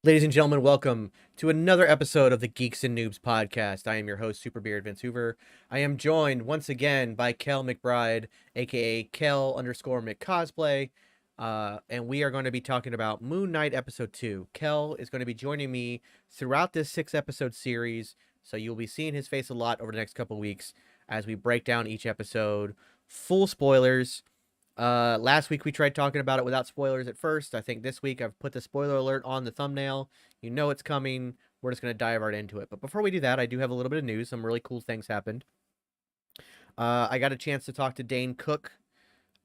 Ladies and gentlemen, welcome to another episode of the Geeks and Noobs podcast. I am your host, Superbeard Vince Hoover. I am joined once again by Kel McBride, aka Kel underscore McCosplay, and we are going to be talking about Moon Knight episode 2. Kel is going to be joining me throughout this 6 episode series, so you'll be seeing his face a lot over the next couple weeks as we break down each episode. Full spoilers. Last week we tried talking about it without spoilers at first. I think this week I've put the spoiler alert on the thumbnail. You know it's coming. We're just going to dive right into it. But before we do that, I do have a little bit of news. Some really cool things happened. I got a chance to talk to Dane Cook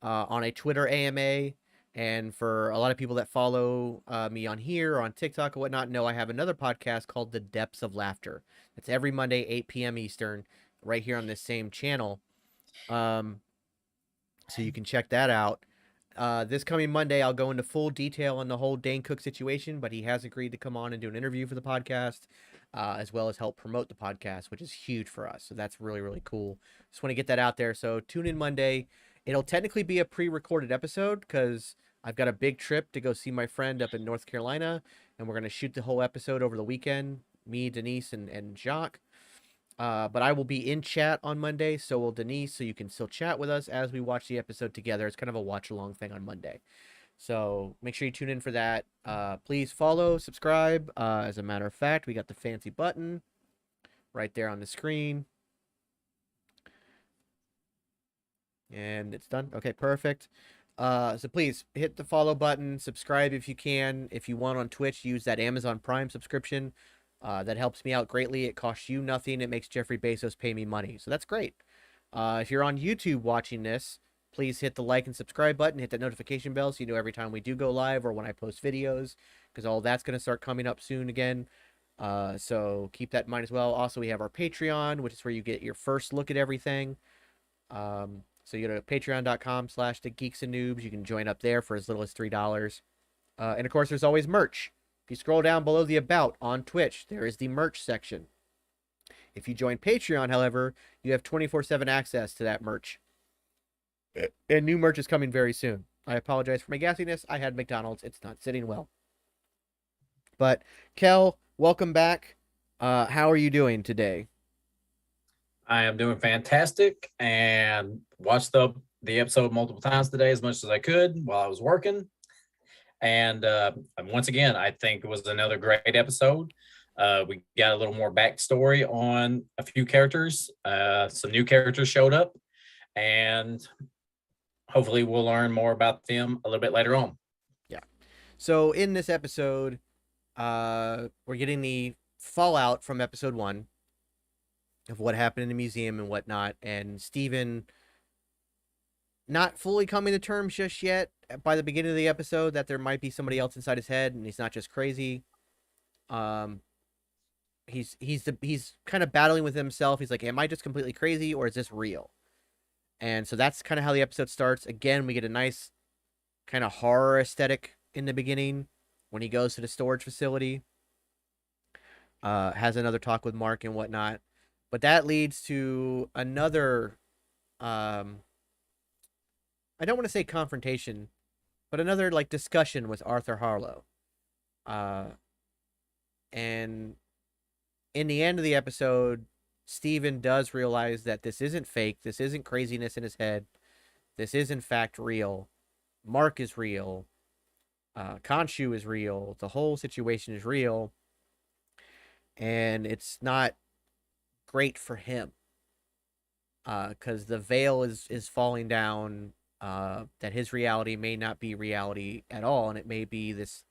on a Twitter AMA. And for a lot of people that follow me on here or on TikTok or whatnot, know I have another podcast called The Depths of Laughter. It's every Monday, 8 p.m. Eastern, right here on this same channel. So you can check that out. This coming Monday, I'll go into full detail on the whole Dane Cook situation, but he has agreed to come on and do an interview for the podcast, as well as help promote the podcast, which is huge for us. So that's really, really cool. Just want to get that out there. So tune in Monday. It'll technically be a pre-recorded episode because I've got a big trip to go see my friend up in North Carolina, and we're going to shoot the whole episode over the weekend, me, Denise, and Jacques. But I will be in chat on Monday, so will Denise, so you can still chat with us as we watch the episode together. It's kind of a watch-along thing on Monday. So make sure you tune in for that. Please follow, subscribe. As a matter of fact, we got the fancy button right there on the screen. And it's done. Okay, perfect. So please hit the follow button, subscribe if you can. If you want on Twitch, use that Amazon Prime subscription. That helps me out greatly. It costs you nothing. It makes Jeffrey Bezos pay me money. So that's great. If you're on YouTube watching this, please hit the like and subscribe button. Hit that notification bell so you know every time we do go live or when I post videos, because all that's going to start coming up soon again. So keep that in mind as well. Also, we have our Patreon, which is where you get your first look at everything. So you go to patreon.com/the Geeks and Noobs. You can join up there for as little as $3. And of course, there's always merch. If you scroll down below the About on Twitch, there is the merch section. If you join Patreon, however, you have 24/7 access to that merch. And new merch is coming very soon. I apologize for my gassiness. I had McDonald's. It's not sitting well. But, Kel, welcome back. How are you doing today? I am doing fantastic and watched the episode multiple times today as much as I could while I was working. And once again, I think it was another great episode. We got a little more backstory on a few characters. Some new characters showed up, and hopefully we'll learn more about them a little bit later on. Yeah. So in this episode, we're getting the fallout from episode 1 of what happened in the museum and whatnot, and Steven not fully coming to terms just yet by the beginning of the episode that there might be somebody else inside his head and he's not just crazy. He's kind of battling with himself. He's like, am I just completely crazy or is this real? And so that's kind of how the episode starts. Again, we get a nice kind of horror aesthetic in the beginning when he goes to the storage facility. Has another talk with Mark and whatnot. But that leads to another I don't want to say confrontation, but another like discussion with Arthur Harlow. And in the end of the episode, Steven does realize that this isn't fake. This isn't craziness in his head. This is in fact real. Mark is real. Khonshu is real. The whole situation is real. And it's not great for him. Because the veil is falling down. That his reality may not be reality at all, and it may be this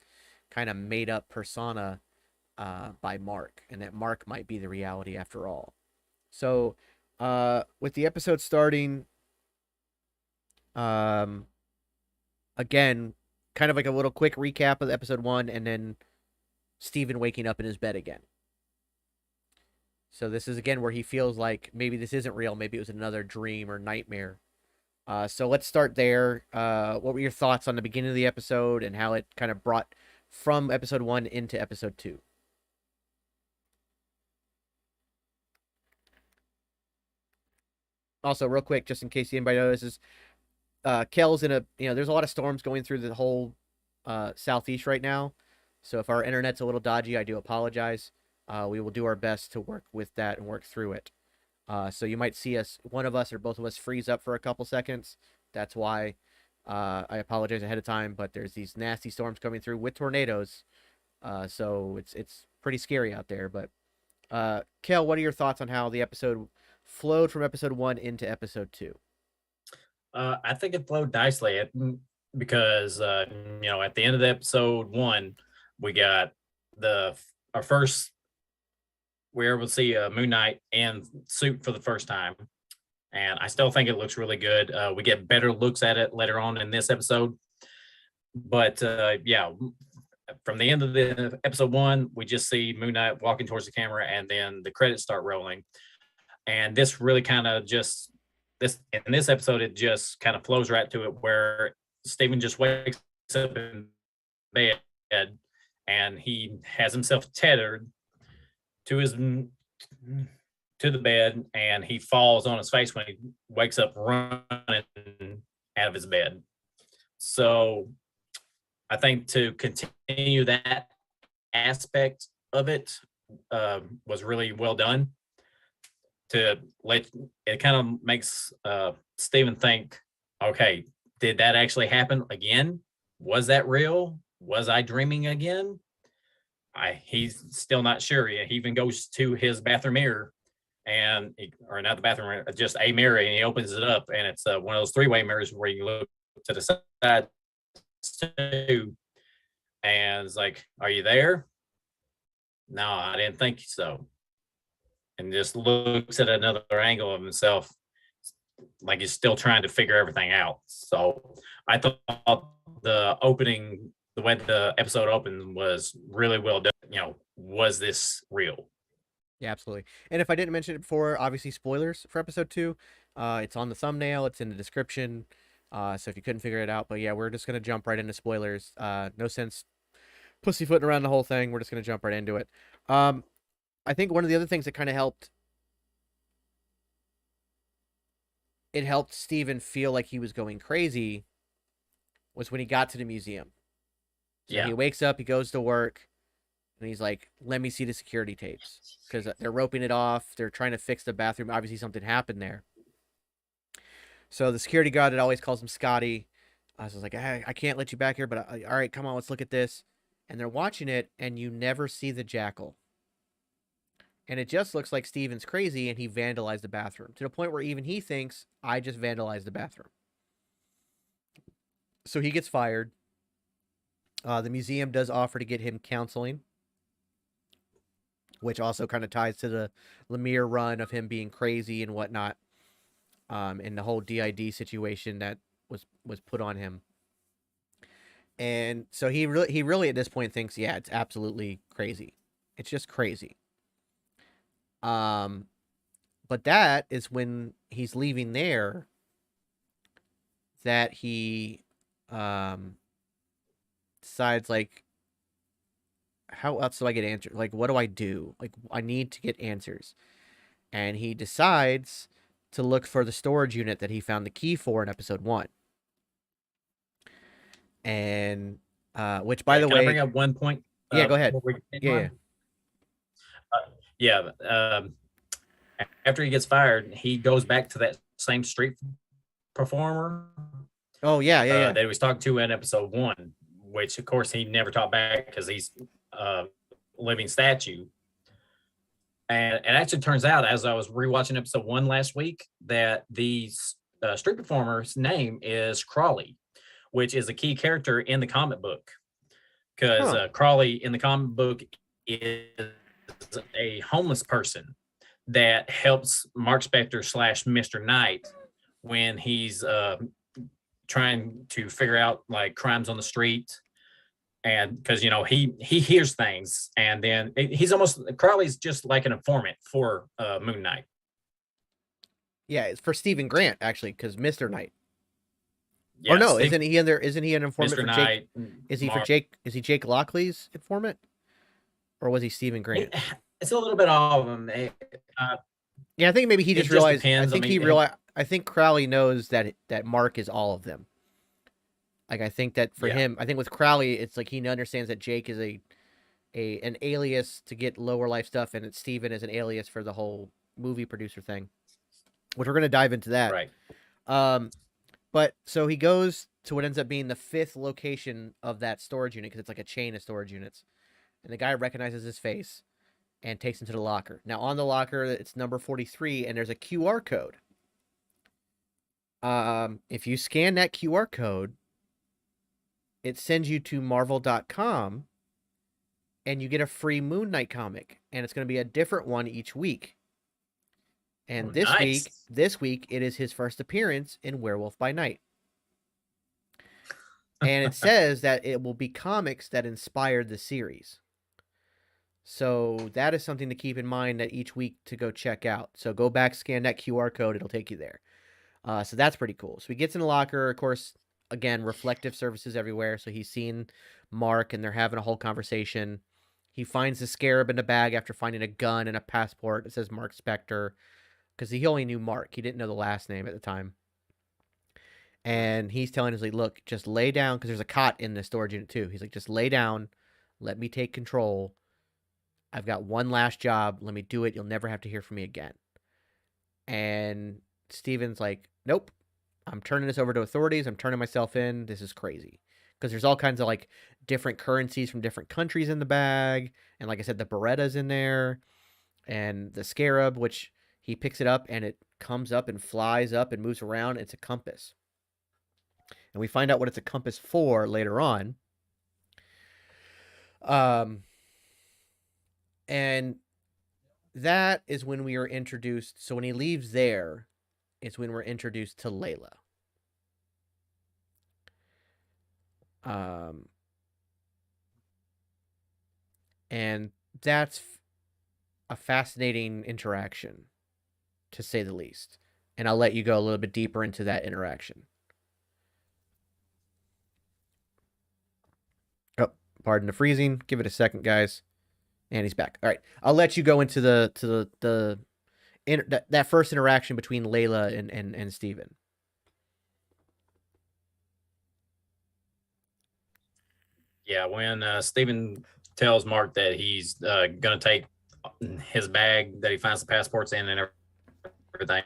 kind of made up persona by Mark, and that Mark might be the reality after all. So, with the episode starting, again, kind of like a little quick recap of episode 1, and then Steven waking up in his bed again. So this is again where he feels like maybe this isn't real, maybe it was another dream or nightmare. So let's start there. What were your thoughts on the beginning of the episode and how it kind of brought from episode 1 into episode 2? Also, real quick, just in case anybody notices, Kel's in a, there's a lot of storms going through the whole southeast right now. So if our internet's a little dodgy, I do apologize. We will do our best to work with that and work through it. So you might see us, one of us or both of us, freeze up for a couple seconds. That's why I apologize ahead of time. But there's these nasty storms coming through with tornadoes, so it's pretty scary out there. But Kel, what are your thoughts on how the episode flowed from episode 1 into episode 2? I think it flowed nicely because at the end of the episode 1, we got our first. We were able to see Moon Knight in suit for the first time, and I still think it looks really good. We get better looks at it later on in this episode, but from the end of the episode 1, we just see Moon Knight walking towards the camera, and then the credits start rolling. And this really kind of in this episode, it just kind of flows right to it, where Steven just wakes up in bed and he has himself tethered to the bed, and he falls on his face when he wakes up running out of his bed. So I think to continue that aspect of it was really well done. It kind of makes Steven think, okay, did that actually happen again? Was that real? Was I dreaming again? He's still not sure. He even goes to his bathroom mirror, or not the bathroom mirror, just a mirror, and he opens it up, and it's one of those three-way mirrors where you look to the side too, and it's like, are you there? No, I didn't think so. And just looks at another angle of himself, like he's still trying to figure everything out. So I thought the way the episode opened was really well done. Was this real? Yeah, absolutely. And if I didn't mention it before, obviously spoilers for episode 2. It's on the thumbnail. It's in the description. So if you couldn't figure it out, but yeah, we're just gonna jump right into spoilers. No sense pussyfooting around the whole thing. We're just gonna jump right into it. I think one of the other things that kind of helped Steven feel like he was going crazy was when he got to the museum. So he wakes up, he goes to work, and he's like, let me see the security tapes. Because they're roping it off. They're trying to fix the bathroom. Obviously, something happened there. So the security guard that always calls him Scotty, I was like, I can't let you back here, but all right, come on, let's look at this. And they're watching it, and you never see the jackal. And it just looks like Steven's crazy, and he vandalized the bathroom to the point where even he thinks, I just vandalized the bathroom. So he gets fired. The museum does offer to get him counseling, which also kind of ties to the Lemire run of him being crazy and whatnot, and the whole DID situation that was put on him. And so he really at this point thinks, yeah, it's absolutely crazy. It's just crazy. But that is when he's leaving there that he decides, like, how else do I get answers? Like, what do I do? Like, I need to get answers. And he decides to look for the storage unit that he found the key for in episode 1. And which, by the way, can I bring up one point? Yeah, go ahead. Yeah. After he gets fired, he goes back to that same street performer. Oh yeah. That he was talking to in episode 1, which of course he never talked back because he's a living statue. And it actually turns out, as I was rewatching episode 1 last week, that the street performer's name is Crawley, which is a key character in the comic book. Because Crawley in the comic book is a homeless person that helps Mark Spector / Mr. Knight when he's trying to figure out like crimes on the street. And because he hears things, and then Crowley's just like an informant for Moon Knight. Yeah, it's for Stephen Grant actually, because Mr. Knight. Yeah, or no, isn't he in there? Isn't he an informant Mr. for Knight? Jake? Is he for Jake? Is he Jake Lockley's informant, or was he Stephen Grant? It's a little bit all of them. Yeah, I think maybe he just realized. Depends. I think Crowley knows that Mark is all of them. Like, I think that for him, I think with Crowley, it's like he understands that Jake is a an alias to get lower life stuff, and it's Steven as an alias for the whole movie producer thing, which we're gonna dive into that. Right. Um, but so he goes to what ends up being the fifth location of that storage unit because it's like a chain of storage units, and the guy recognizes his face and takes him to the locker. Now on the locker, it's number 43, and there's a QR code. If you scan that QR code, it sends you to Marvel.com, and you get a free Moon Knight comic, and it's going to be a different one each week. And Nice. this week, it is his first appearance in Werewolf by Night. And it says that it will be comics that inspired the series. So that is something to keep in mind that each week to go check out. So go back, scan that QR code, it'll take you there. So that's pretty cool. So he gets in the locker, of course, again, reflective surfaces everywhere. So he's seen Mark and they're having a whole conversation. He finds the Scarab in the bag after finding a gun and a passport. It says Mark Spector because he only knew Mark. He didn't know the last name at the time. And he's telling us, like, look, just lay down because there's a cot in the storage unit too. He's like, just lay down. Let me take control. I've got one last job. Let me do it. You'll never have to hear from me again. And Steven's like, nope. I'm turning this over to authorities. I'm turning myself in. This is crazy. Because there's all kinds of like different currencies from different countries in the bag. And like I said, the Beretta's in there. And the Scarab, which he picks it up and it comes up and flies up and moves around. It's a compass. And we find out what it's a compass for later on. And that is when we are introduced. So when he leaves there, it's when we're introduced to Layla. And that's a fascinating interaction, to say the least. And I'll let you go a little bit deeper into that interaction. Oh, pardon the freezing. Give it a second, guys. And he's back. All right, I'll let you go into that first interaction between Layla and Steven. Yeah, when Steven tells Mark that he's going to take his bag that he finds the passports in and everything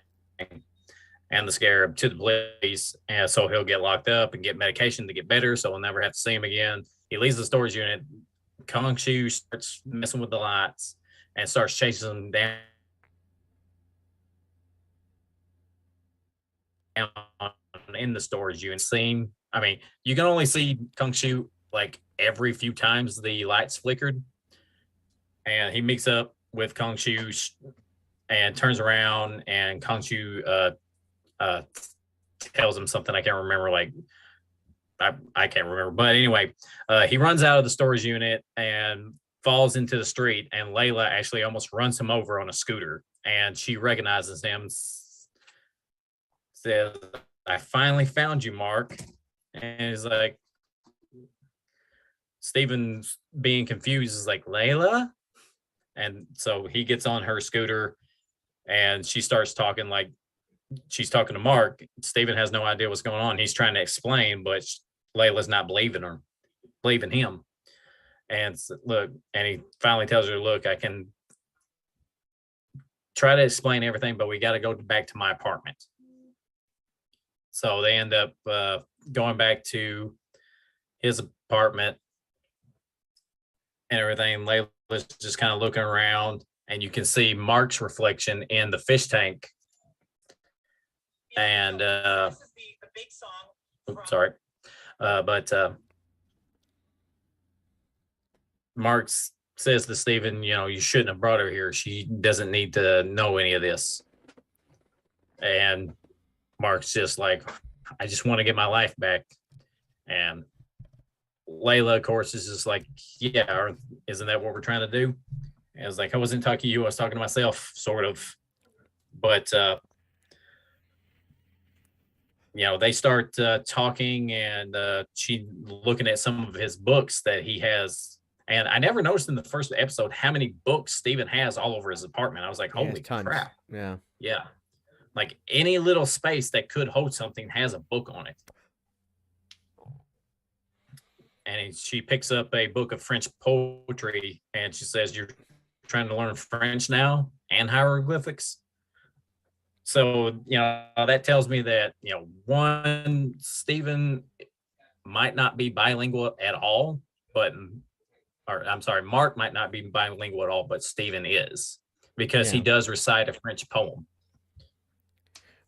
and the Scarab to the police, and so he'll get locked up and get medication to get better, so we'll never have to see him again. He leaves the storage unit. Kung Shu starts messing with the lights and starts chasing him down in the storage unit scene. I mean, you can only see Kung Shu like every few times the lights flickered, and he meets up with Kung Shu and turns around, and Kung Shu tells him something I can't remember. Like I can't remember, but anyway, he runs out of the storage unit and falls into the street, and Layla actually almost runs him over on a scooter, and she recognizes him, says, "I finally found you, Mark," and he's like, Steven's being confused, is like, Layla? And so he gets on her scooter and she starts talking like she's talking to Mark. Steven has no idea what's going on. He's trying to explain, but Layla's not believing him. And look, and he finally tells her, look, I can try to explain everything, but we got to go back to my apartment. So they end up going back to his apartment and everything. Layla's just kind of looking around, and you can see Mark's reflection in the fish tank. And oops, sorry, but Mark says to Steven, you shouldn't have brought her here. She doesn't need to know any of this. And Mark's just like, I just want to get my life back. And Layla, of course, is just like, yeah, isn't that what we're trying to do? And I was like, I wasn't talking to you. I was talking to myself, sort of. But, they start talking, and she looking at some of his books that he has. And I never noticed in the first episode how many books Steven has all over his apartment. I was like, holy crap. Yeah. Yeah. Like any little space that could hold something has a book on it. and she picks up a book of French poetry, and she says, "You're trying to learn French now and hieroglyphics." So that tells me that one, Stephen might not be bilingual at all, but or I'm sorry, Mark might not be bilingual at all, but Stephen is, because he Yeah. does recite a French poem.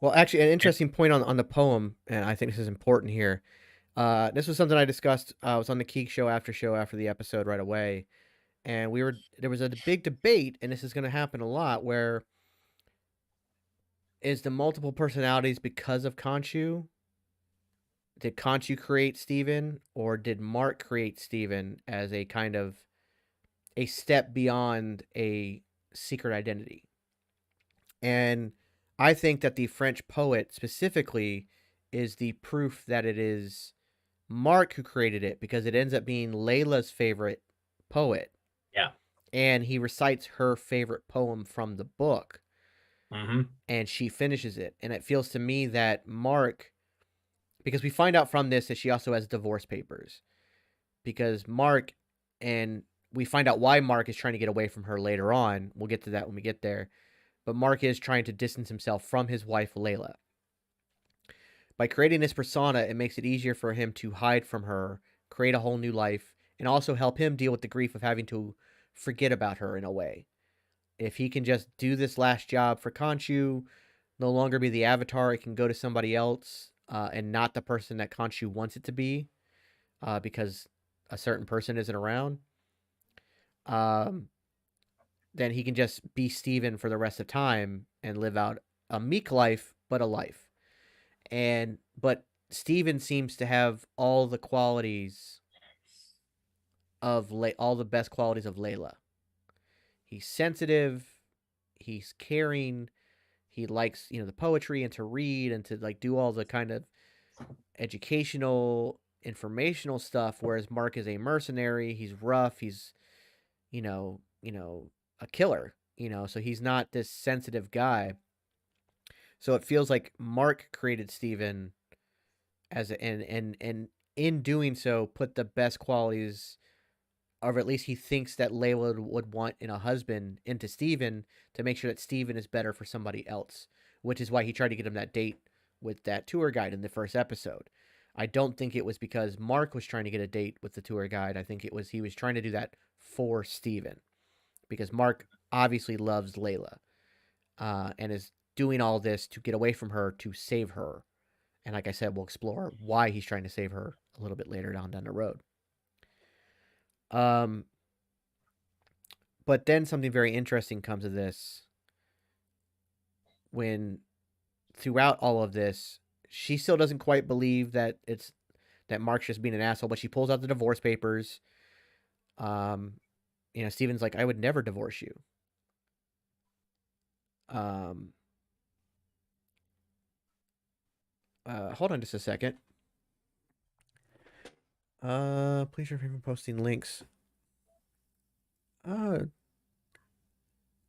Well, actually, an interesting point on the poem, and I think this is important here. This was something I discussed. I was on the Geek show after the episode right away, and there was a big debate, and this is going to happen a lot, where is the multiple personalities because of Khonshu? Did Khonshu create Steven, or did Mark create Steven as a kind of a step beyond a secret identity? And I think that the French poet specifically is the proof that it is Mark who created it, because it ends up being Layla's favorite poet, Yeah. and he recites her favorite poem from the book, Mm-hmm. and she finishes it. And it feels to me that Mark, because we find out from this that she also has divorce papers, because Mark, and we find out why Mark is trying to get away from her later on. We'll get to that when we get there. But Mark is trying to distance himself from his wife, Layla. By creating this persona, it makes it easier for him to hide from her, create a whole new life, and also help him deal with the grief of having to forget about her in a way. If he can just do this last job for Khonshu, no longer be the avatar, it can go to somebody else, and not the person that Khonshu wants it to be, because a certain person isn't around. Um, then he can just be Steven for the rest of time and live out a meek life, but a life. But Steven seems to have all the qualities of all the best qualities of Layla. He's sensitive, he's caring, he likes, the poetry and to read and to like do all the kind of educational, informational stuff, whereas Mark is a mercenary, he's rough, he's, a killer, so he's not this sensitive guy. So it feels like Mark created Steven as a, and in doing so put the best qualities, or at least he thinks that Layla would want in a husband, into Steven, to make sure that Steven is better for somebody else, which is why he tried to get him that date with that tour guide in the first episode. I don't think it was because Mark was trying to get a date with the tour guide. I think it was he was trying to do that for Steven, because Mark obviously loves Layla, and is doing all this to get away from her, to save her. And like I said, we'll explore why he's trying to save her a little bit later down the road. Um, but then something very interesting comes of this, when throughout all of this, she still doesn't quite believe that Mark's just being an asshole, but she pulls out the divorce papers. Um, Steven's like, I would never divorce you. Um, Hold on just a second. Please refrain from posting links.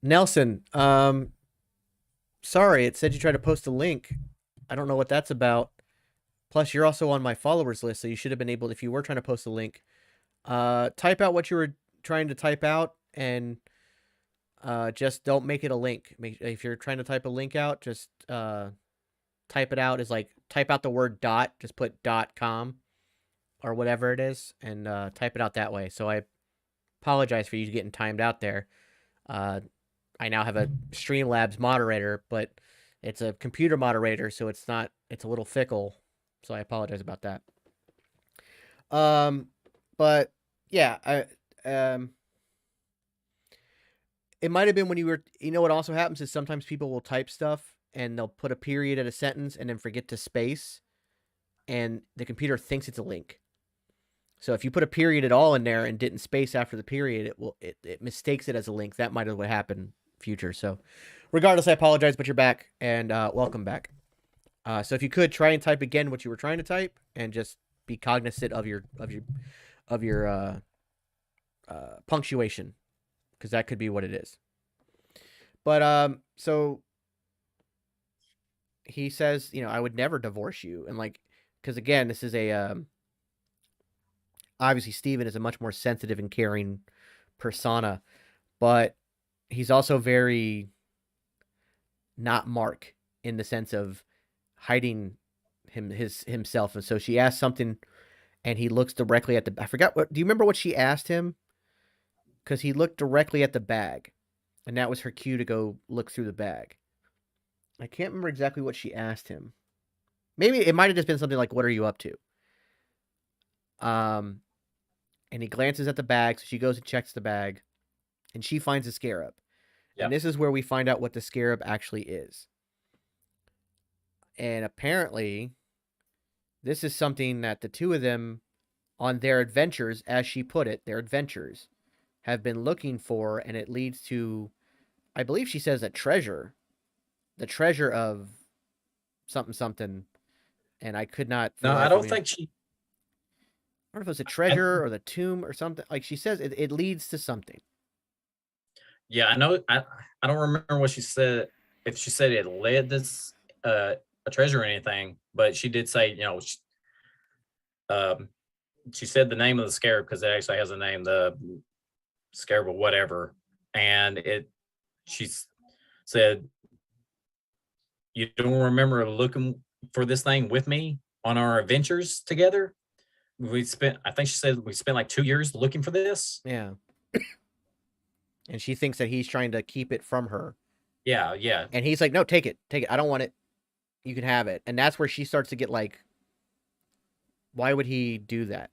Nelson, sorry, it said you tried to post a link. I don't know what that's about. Plus, you're also on my followers list, so you should have been able, if you were trying to post a link, type out what you were trying to type out, and just don't make it a link. If you're trying to type a link out, just type it out as like, type out the word dot, just put .com or whatever it is, and type it out that way. So I apologize for you getting timed out there. I now have a Streamlabs moderator, but it's a computer moderator, so it's a little fickle. So I apologize about that. But yeah, it might have been when you were, what also happens is sometimes people will type stuff and they'll put a period at a sentence and then forget to space, and the computer thinks it's a link. So if you put a period at all in there and didn't space after the period, it mistakes it as a link. That might have what happened future. So regardless, I apologize, but you're back, and welcome back. So if you could try and type again what you were trying to type, and just be cognizant of your punctuation, because that could be what it is. But so he says, I would never divorce you, and like, because again, this is a obviously Steven is a much more sensitive and caring persona, but he's also very not Mark in the sense of hiding himself. And so she asks something, and he looks directly at the. I forgot what. Do you remember what she asked him? Because he looked directly at the bag, and that was her cue to go look through the bag. I can't remember exactly what she asked him. Maybe it might have just been something like, "What are you up to?" Um, and he glances at the bag, so she goes and checks the bag, and she finds a scarab. And Yep. this is where we find out what the scarab actually is. And apparently, this is something that the two of them, on their adventures, as she put it, their adventures, have been looking for, and it leads to, I believe she says, a treasure. The treasure of something something, and I could not for No, the I life of don't me. I think she. don't know if it's a I, treasure or the tomb or something. Like she says, it leads to something. yeah, I know. I don't remember what she said. If she said it led this a treasure or anything, but she did say, um, she said the name of the scarab because it actually has a name, the scarab or whatever, and she said, "You don't remember looking for this thing with me on our adventures together? We spent, I think she said we spent like 2 years looking for this." Yeah, and she thinks that he's trying to keep it from her, Yeah, yeah, and he's like, "No, take it, take it. I don't want it. You can have it." And that's where she starts to get like, "Why would he do that?"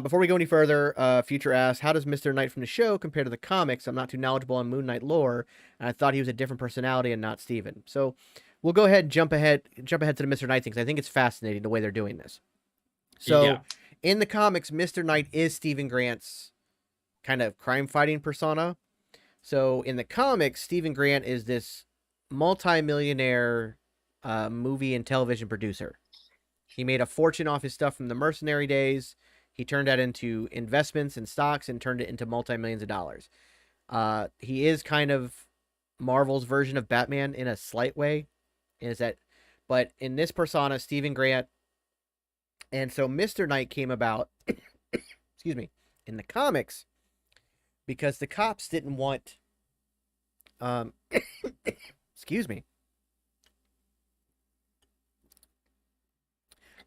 Before we go any further, Future asks, "How does Mr. Knight from the show compare to the comics? I'm not too knowledgeable on Moon Knight lore, and I thought he was a different personality and not Steven." So we'll go ahead and jump ahead to the Mr. Knight thing because I think it's fascinating the way they're doing this. yeah. So in the comics, Mr. Knight is Stephen Grant's kind of crime fighting persona. So in the comics, Stephen Grant is this multi-millionaire movie and television producer. He made a fortune off his stuff from the mercenary days. He turned that into investments and stocks and turned it into multi-millions of dollars. He is kind of Marvel's version of Batman in a slight way. Is that, but in this persona, Stephen Grant, and so Mr. Knight came about, excuse me, in the comics because the cops didn't want, um, excuse me,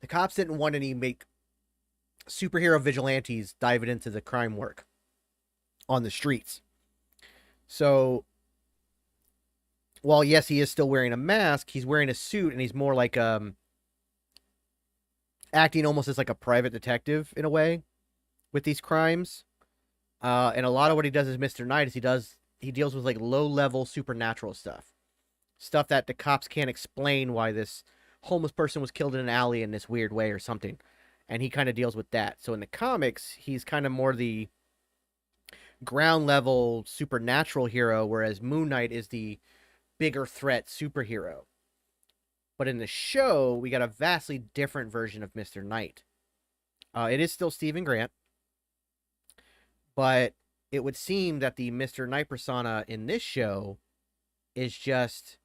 the cops didn't want any make superhero vigilantes diving into the crime work on the streets. So while yes, he is still wearing a mask, he's wearing a suit and he's more like acting almost as like a private detective in a way with these crimes. And a lot of what he does as Mr. Knight is he deals with like low level supernatural stuff. Stuff that the cops can't explain why this homeless person was killed in an alley in this weird way or something. And he kind of deals with that. So in the comics, he's kind of more the ground level supernatural hero, whereas Moon Knight is the bigger threat superhero. But in the show, we got a vastly different version of Mr. Knight. It is still Stephen Grant, but it would seem that the Mr. Knight persona in this show is just,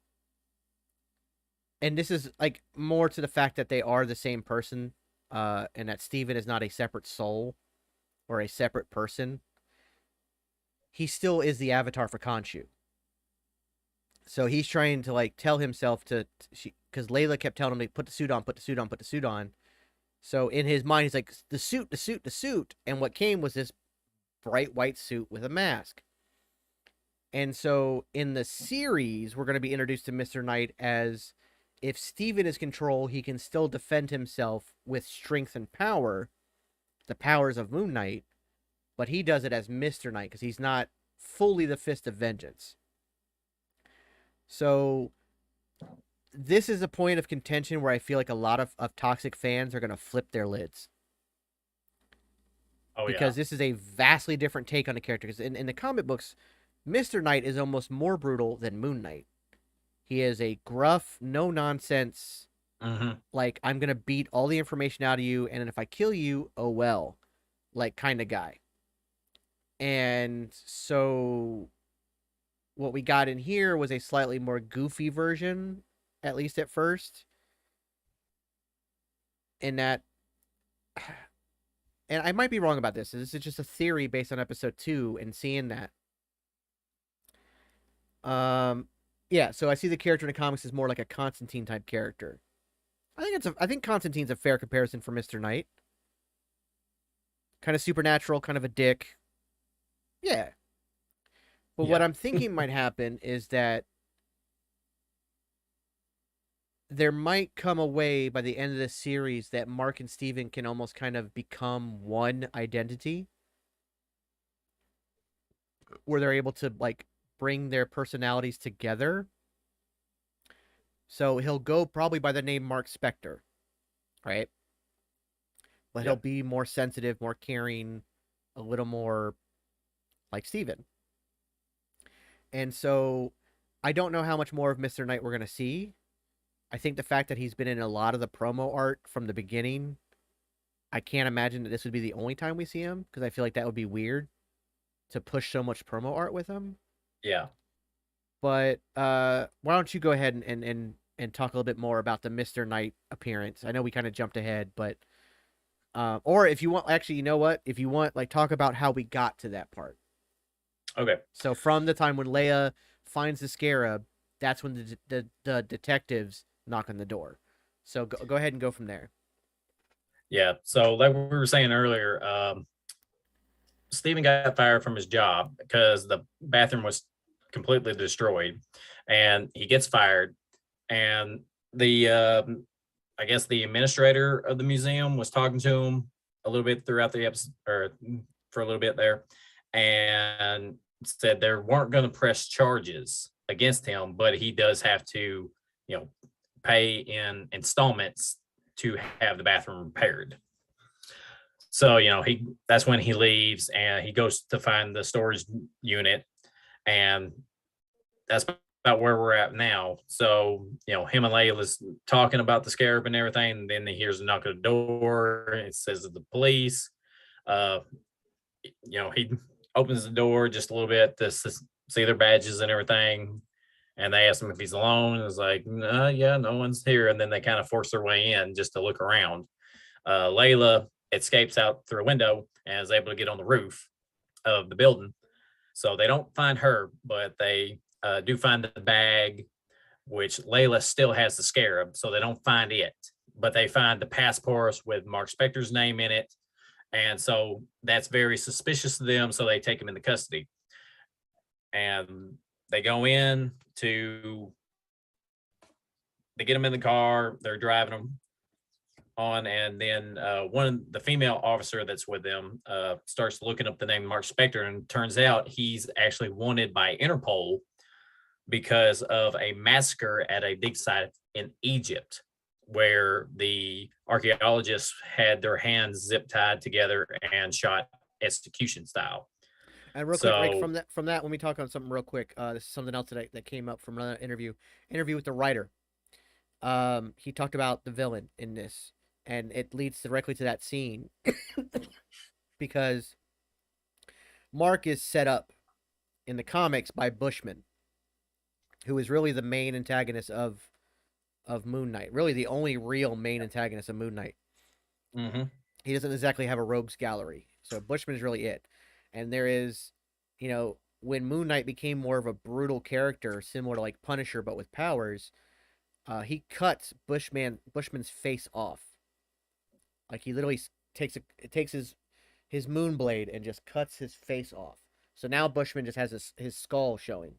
and this is like more to the fact that they are the same person, and that Steven is not a separate soul or a separate person. He still is the avatar for Khonshu. So he's trying to like tell himself to, because Layla kept telling him to put the suit on, put the suit on, put the suit on. So in his mind, he's like, the suit, the suit, the suit. And what came was this bright white suit with a mask. And so in the series, we're going to be introduced to Mr. Knight as, if Steven is control, he can still defend himself with strength and power, the powers of Moon Knight, but he does it as Mr. Knight because he's not fully the Fist of Vengeance. So this is a point of contention where I feel like a lot of toxic fans are going to flip their lids. Oh yeah. Because this is a vastly different take on the character. Because in the comic books, Mr. Knight is almost more brutal than Moon Knight. He is a gruff, no nonsense, like, I'm going to beat all the information out of you, and if I kill you, oh well, like, kind of guy. And so what we got in here was a slightly more goofy version, at least at first. In that and I might be wrong about this. This is just a theory based on episode 2 and seeing that. Um, yeah. So I see the character in the comics as more like a Constantine type character. I think Constantine's a fair comparison for Mr. Knight. Kind of supernatural, kind of a dick. Yeah. But what Yeah. I'm thinking might happen is that there might come a way by the end of this series that Mark and Steven can almost kind of become one identity where they're able to like bring their personalities together. So he'll go probably by the name Mark Spector, right? But he'll Yeah. be more sensitive, more caring, a little more like Steven. And so I don't know how much more of Mr. Knight we're going to see. I think the fact that he's been in a lot of the promo art from the beginning, I can't imagine that this would be the only time we see him because I feel like that would be weird to push so much promo art with him. Yeah. But why don't you go ahead and talk a little bit more about the Mr. Knight appearance? I know we kind of jumped ahead, but or if you want, actually, you know what? If you want, like, talk about how we got to that part. Okay. So from the time when Leia finds the scarab, that's when the detectives knock on the door. So go ahead and go from there. Yeah. So like we were saying earlier, Steven got fired from his job because the bathroom was completely destroyed, and he gets fired. And the I guess the administrator of the museum was talking to him a little bit throughout the episode, or for a little bit there, and said there weren't going to press charges against him, but he does have to, you know, pay in installments to have the bathroom repaired. So, that's when he leaves and he goes to find the storage unit, and that's about where we're at now. So, him and Layla's talking about the scarab and everything, and then he hears a knock at the door. It says it's the police. Uh, he opens the door just a little bit to see their badges and everything. And they ask him if he's alone. It's like, yeah, no one's here. And then they kind of force their way in just to look around. Layla escapes out through a window and is able to get on the roof of the building. So they don't find her, but they do find the bag, which Layla still has the scarab. So they don't find it, but they find the passports with Mark Spector's name in it. And so that's very suspicious to them. So they take him into custody. And they go in they get him in the car. They're driving him on, and then the female officer that's with them starts looking up the name Mark Spector, and turns out he's actually wanted by Interpol because of a massacre at a dig site in Egypt, where the archaeologists had their hands zip tied together and shot execution style. And real quick, Rick, So, from that, let me talk on something real quick. This is something else that came up from another interview with the writer. He talked about the villain in this, and it leads directly to that scene because Mark is set up in the comics by Bushman, who is really the main antagonist of Moon Knight. Really, the only real main antagonist of Moon Knight. mhm. He doesn't exactly have a rogues gallery, so Bushman is really it. And there is, when Moon Knight became more of a brutal character, similar to like Punisher but with powers, he cuts Bushman's face off. Like he literally takes his moon blade and just cuts his face off. So now Bushman just has his skull showing.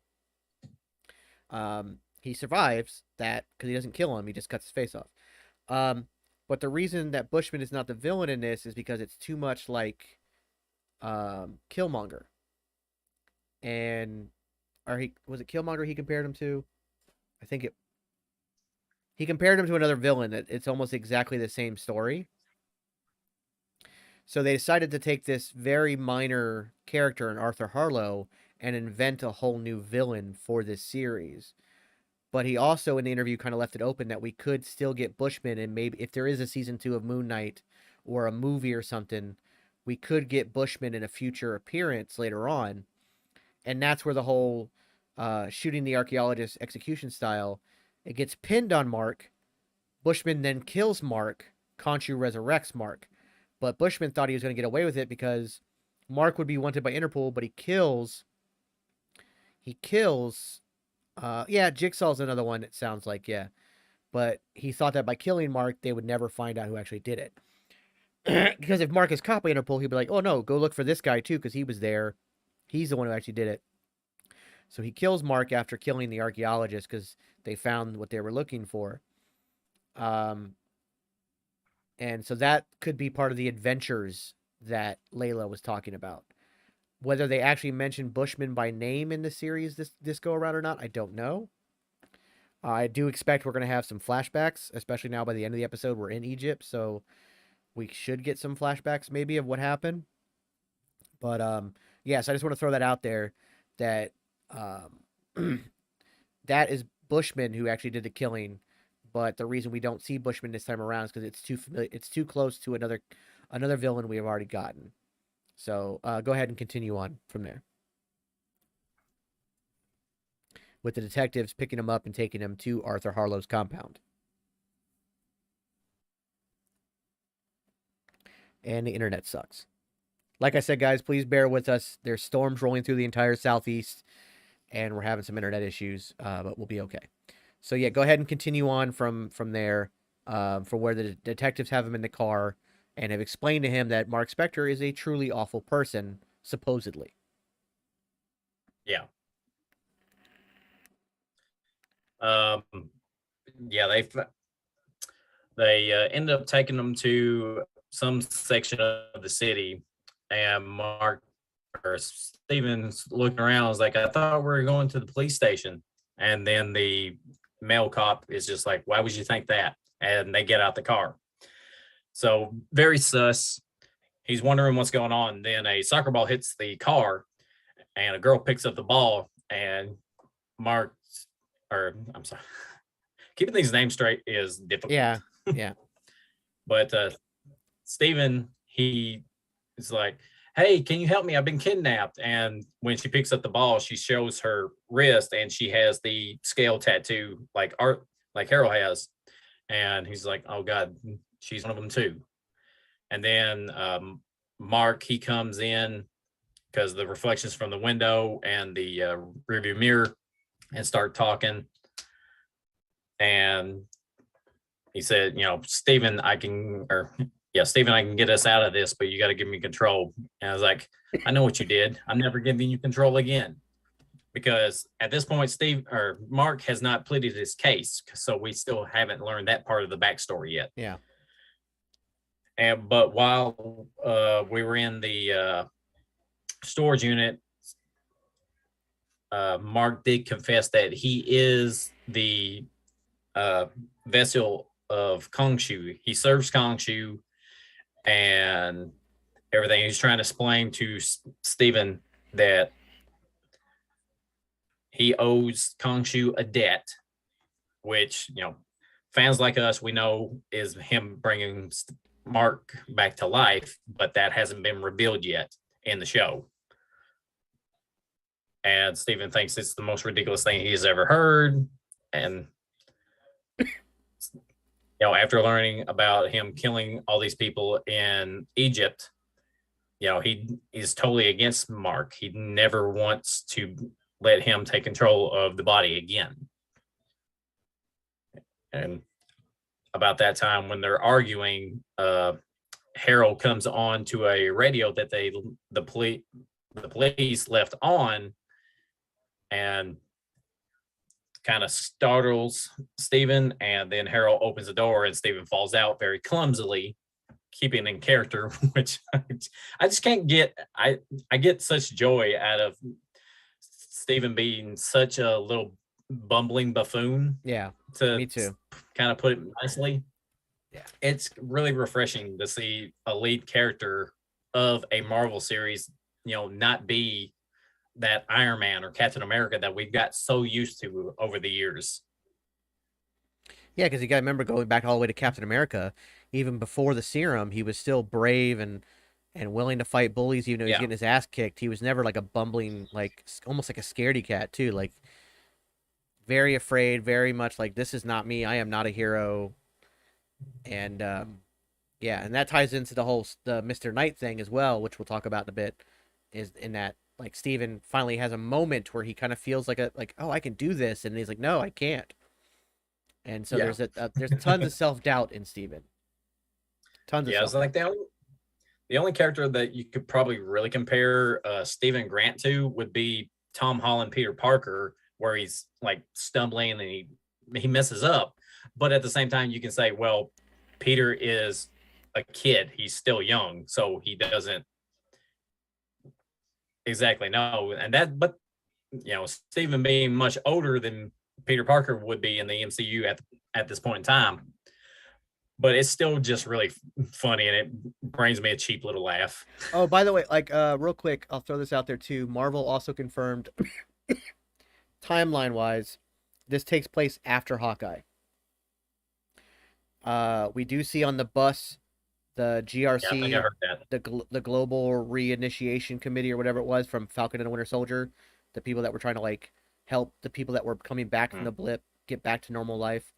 He survives that because he doesn't kill him; he just cuts his face off. But the reason that Bushman is not the villain in this is because it's too much like Killmonger. And was it Killmonger he compared him to? I think he compared him to another villain that it's almost exactly the same story. So they decided to take this very minor character in Arthur Harlow and invent a whole new villain for this series. But he also, in the interview, kind of left it open that we could still get Bushman, and maybe if there is a season 2 of Moon Knight or a movie or something, we could get Bushman in a future appearance later on. And that's where the whole shooting the archaeologist execution style, it gets pinned on Mark. Bushman then kills Mark. Khonshu resurrects Mark. But Bushman thought he was going to get away with it because Mark would be wanted by Interpol, but he kills yeah, Jigsaw's another one, it sounds like, yeah. But he thought that by killing Mark, they would never find out who actually did it. Because if Mark is caught by Interpol, he'd be like, oh no, go look for this guy too, because he was there. He's the one who actually did it. So he kills Mark after killing the archaeologist because they found what they were looking for. Um, and so that could be part of the adventures that Layla was talking about. Whether they actually mention Bushman by name in the series this go around or not, I don't know. I do expect we're going to have some flashbacks, especially now by the end of the episode. We're in Egypt, so we should get some flashbacks maybe of what happened. But yes, I just want to throw that out there that that is Bushman who actually did the killing. But the reason we don't see Bushman this time around is because it's too familiar, it's too close to another villain we have already gotten. So go ahead and continue on from there. With the detectives picking him up and taking him to Arthur Harlow's compound. And the internet sucks. Like I said, guys, please bear with us. There's storms rolling through the entire southeast, and we're having some internet issues, but we'll be okay. So yeah, go ahead and continue on from there, for where the detectives have him in the car and have explained to him that Mark Spector is a truly awful person, supposedly. Yeah. Um, yeah, they ended up taking them to some section of the city, and Mark or Steven's looking around. Was like, I thought we were going to the police station, and then the male cop is just like, why would you think that? And they get out the car. So very sus. He's wondering what's going on. Then a soccer ball hits the car, and a girl picks up the ball, and Mark, or I'm sorry, keeping these names straight is difficult. Yeah, yeah. But Steven, he is like, hey, can you help me? I've been kidnapped. And when she picks up the ball, she shows her wrist and she has the scale tattoo like Harold has. And he's like, oh God, she's one of them too. And then Mark, he comes in because the reflections from the window and the rearview mirror and start talking. And he said, Steven, I can get us out of this, but you got to give me control. And I was like, I know what you did. I'm never giving you control again. Because at this point, Mark has not pleaded his case. So we still haven't learned that part of the backstory yet. Yeah. But while we were in the storage unit, Mark did confess that he is the vessel of Kongshu. He serves Kongshu and everything. He's trying to explain to Steven that he owes Kongshu a debt, which, fans like us, we know is him bringing Mark back to life, but that hasn't been revealed yet in the show. And Steven thinks it's the most ridiculous thing he's ever heard. And after learning about him killing all these people in Egypt, he is totally against Mark. He never wants to let him take control of the body again. And about that time when they're arguing, Harold comes on to a radio that the police left on, and kind of startles Steven, and then Harold opens the door and Steven falls out very clumsily, keeping in character, which I just can't get. I get such joy out of Steven being such a little bumbling buffoon. Yeah, to me too. Kind of put it nicely. Yeah, it's really refreshing to see a lead character of a Marvel series, not be that Iron Man or Captain America that we've got so used to over the years. Yeah, because you got to remember going back all the way to Captain America, even before the serum, he was still brave and willing to fight bullies, even though he's getting his ass kicked. He was never like a bumbling, like almost like a scaredy cat too, like very afraid, very much like this is not me. I am not a hero. And Yeah, and that ties into the Mr. Knight thing as well, which we'll talk about in a bit. Is in that like Steven finally has a moment where he kind of feels like oh, I can do this, and he's like, no, I can't. And so Yeah. there's tons of self doubt in Steven. Tons of Yeah, it's self like doubt. the only character that you could probably really compare Stephen Grant to would be Tom Holland, Peter Parker, where he's like stumbling and he messes up, but at the same time you can say, well, Peter is a kid; he's still young, so he doesn't exactly know. And that, but Stephen being much older than Peter Parker would be in the MCU at this point in time, but it's still just really funny, and it brings me a cheap little laugh. Oh, by the way, like real quick, I'll throw this out there too. Marvel also confirmed timeline wise, this takes place after Hawkeye. We do see on the bus the Yeah, I think I GRC, heard that. the Global Reinitiation Committee or whatever it was from Falcon and the Winter Soldier, the people that were trying to like help the people that were coming back from Hmm. the blip get back to normal life.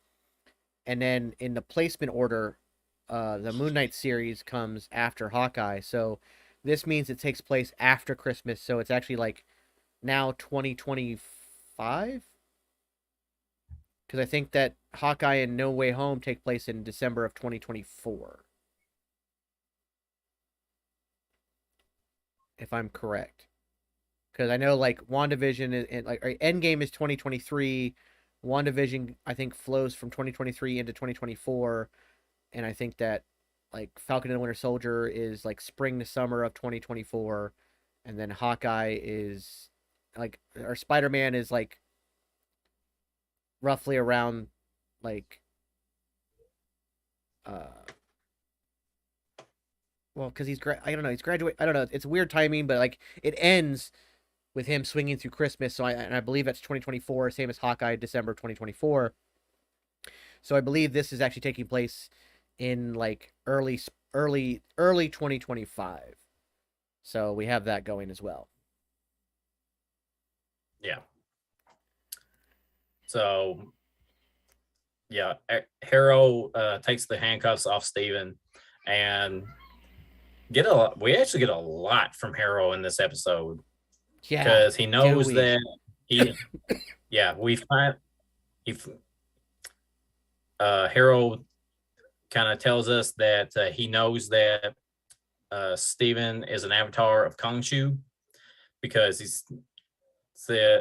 And then in the placement order, the Moon Knight series comes after Hawkeye. So this means it takes place after Christmas. So it's actually like now 2025, because I think that Hawkeye and No Way Home take place in December of 2024, if I'm correct. Because I know like WandaVision and like Endgame is 2023. WandaVision I think flows from 2023 into 2024, and I think that like Falcon and the Winter Soldier is like spring to summer of 2024, and then Hawkeye is like or Spider Man is like roughly around like uh well because I don't know, he's graduate, I don't know, it's weird timing, but like it ends with him swinging through Christmas. So I believe that's 2024, same as Hawkeye, December 2024. So I believe this is actually taking place in like early 2025. So we have that going as well. Yeah. So yeah, Harrow takes the handcuffs off Steven and we actually get a lot from Harrow in this episode Yeah, because he do knows we? that he yeah, we find he Harrow kind of tells us that he knows that Steven is an avatar of Khonshu because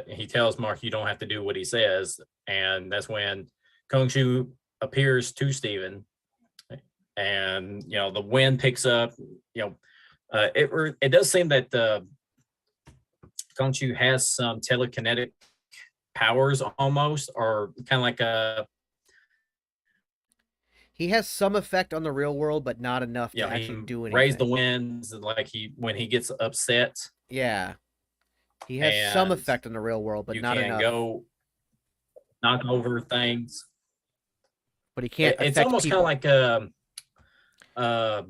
he tells Mark you don't have to do what he says, and that's when Khonshu appears to Steven, and the wind picks up. It does seem that Khonshu has some telekinetic powers almost, or kind of like a He has some effect on the real world, but not enough to he actually do raised the anything. winds, like he when he gets upset, Yeah, he has some and effect on the real world, but you not can enough. go knock over things. But he can't It's affect almost kind of people like uh,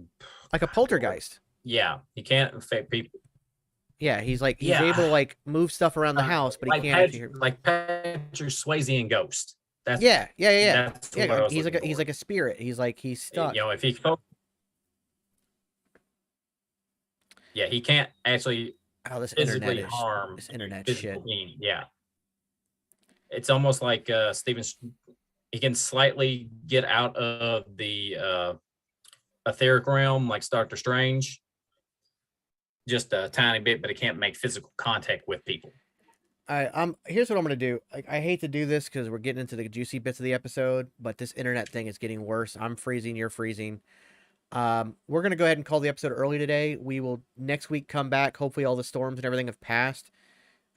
like a poltergeist. yeah, he can't affect people. Yeah, he's able Yeah, to like move stuff around the house, but he like can't actually. Patrick Swayze in Ghost. That's Yeah, yeah, yeah, yeah. that's what Yeah, I was he's like looking he's for. like a spirit. He's stuck. If he yeah, he can't actually Oh, physically harm this a internet physical shit. being. Yeah, it's almost like Steven. He can slightly get out of the etheric realm, like Doctor Strange, just a tiny bit, but he can't make physical contact with people. Here's what I'm gonna do. I hate to do this because we're getting into the juicy bits of the episode, but this internet thing is getting worse. I'm freezing, you're freezing. We're gonna go ahead and call the episode early today. We will next week come back. Hopefully, all the storms and everything have passed,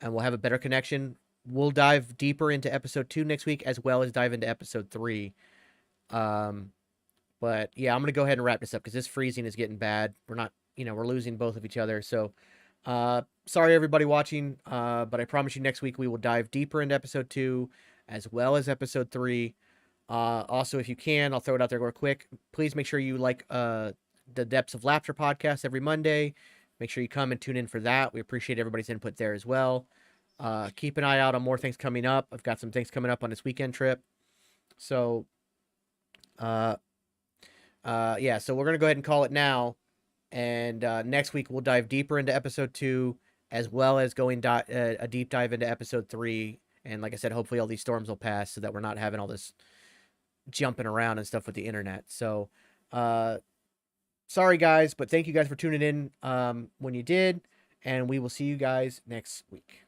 and we'll have a better connection. We'll dive deeper into episode 2 next week, as well as dive into episode 3. Um, but yeah, I'm gonna go ahead and wrap this up because this freezing is getting bad. We're not, we're losing both of each other. So, sorry everybody watching. But I promise you next week we will dive deeper into episode 2, as well as episode 3. Also, if you can, I'll throw it out there real quick. Please make sure you like the Depths of Laughter podcast every Monday. Make sure you come and tune in for that. We appreciate everybody's input there as well. Keep an eye out on more things coming up. I've got some things coming up on this weekend trip. So, uh, Yeah, so we're gonna go ahead and call it now, and next week we'll dive deeper into episode 2, as well as going a deep dive into episode 3. And like I said, hopefully all these storms will pass so that we're not having all this jumping around and stuff with the internet. So, uh, sorry guys, but thank you guys for tuning in when you did, and we will see you guys next week.